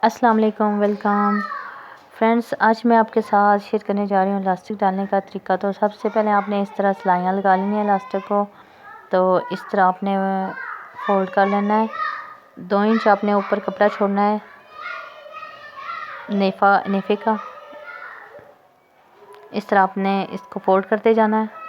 अस्सलाम वालेकुम, welcome friends. आज मैं आपके साथ शेयर करने जा रही हूँ इलास्टिक डालने का तरीका। तो सबसे पहले आपने इस तरह सिलाइयाँ लगा लेनी है इलास्टिक को। तो इस तरह आपने फोल्ड कर लेना है। 2 इंच आपने ऊपर कपड़ा छोड़ना है नेफे का। इस तरह आपने इसको फोल्ड करते जाना है।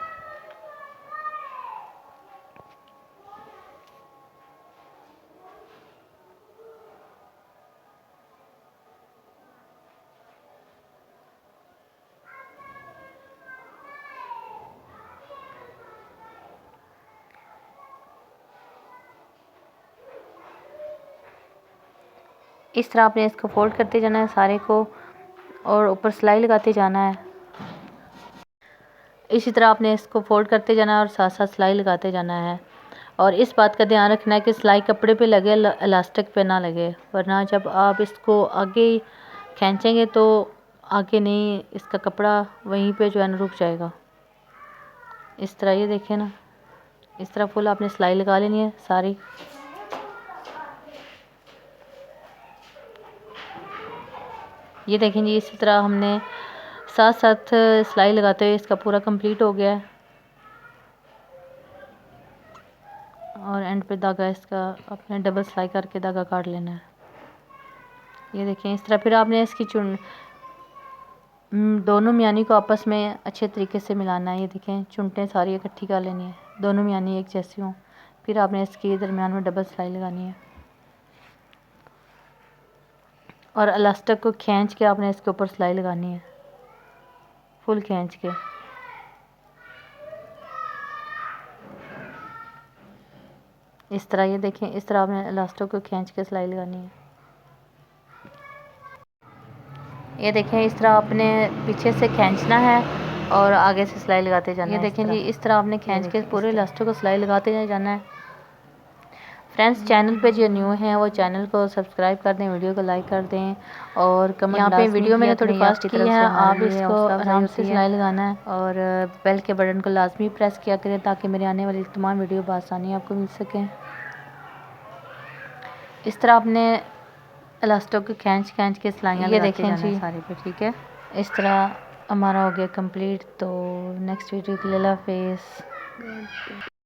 इस तरह आपने इसको फोल्ड करते जाना है सारे को, और ऊपर सिलाई लगाते जाना है। इसी तरह आपने इसको फोल्ड करते जाना है और साथ साथ सिलाई लगाते जाना है। और इस बात का ध्यान रखना है कि सिलाई कपड़े पे लगे, इलास्टिक पे ना लगे, वरना जब आप इसको आगे खींचेंगे तो आगे नहीं, इसका कपड़ा वहीं पे जो है ना रुक जाएगा। इस तरह ये देखें ना, इस तरह फुल आपने सिलाई लगा लेनी है सारी। ये देखें जी, इसी तरह हमने साथ साथ सिलाई लगाते हुए इसका पूरा कंप्लीट हो गया है। और एंड पे धागा इसका अपने डबल सिलाई करके धागा काट लेना है। ये देखें इस तरह। फिर आपने इसकी दोनों मियानी को आपस में अच्छे तरीके से मिलाना है। ये देखें, चुनटें सारी इकट्ठी कर लेनी है, दोनों मियानी एक जैसी हों। फिर आपने इसके दरमियान में डबल सिलाई लगानी है और इलास्टिक को खींच के आपने इसके ऊपर सिलाई लगानी है, फुल खींच के। इस तरह ये देखें, इस तरह आपने इलास्टिक को खींच के सिलाई लगानी है। ये देखें, इस तरह आपने पीछे से खींचना है और आगे से सिलाई लगाते जाना है। ये देखें जी, इस तरह आपने खींच के पूरे इलास्टिक को सिलाई लगाते जाना है। फ्रेंड्स, चैनल पे जो न्यू हैं वो चैनल को सब्सक्राइब कर दें, वीडियो को लाइक कर दें और कमेंट। यहाँ पे वीडियो मैंने थोड़ी फास्ट की है, आप इसको आराम से सिलाई लगाना है और बेल के बटन को लाजमी प्रेस किया करें ताकि मेरी आने वाली तमाम वीडियो बआसानी आपको मिल सकें। इस तरह आपने इलास्टिक को खींच के सिलाइयाँ लगाते जाना है सारे पे, ठीक है। इस तरह हमारा हो गया कंप्लीट। तो नेक्स्ट वीडियो के लिए अल्लाह हाफिज़।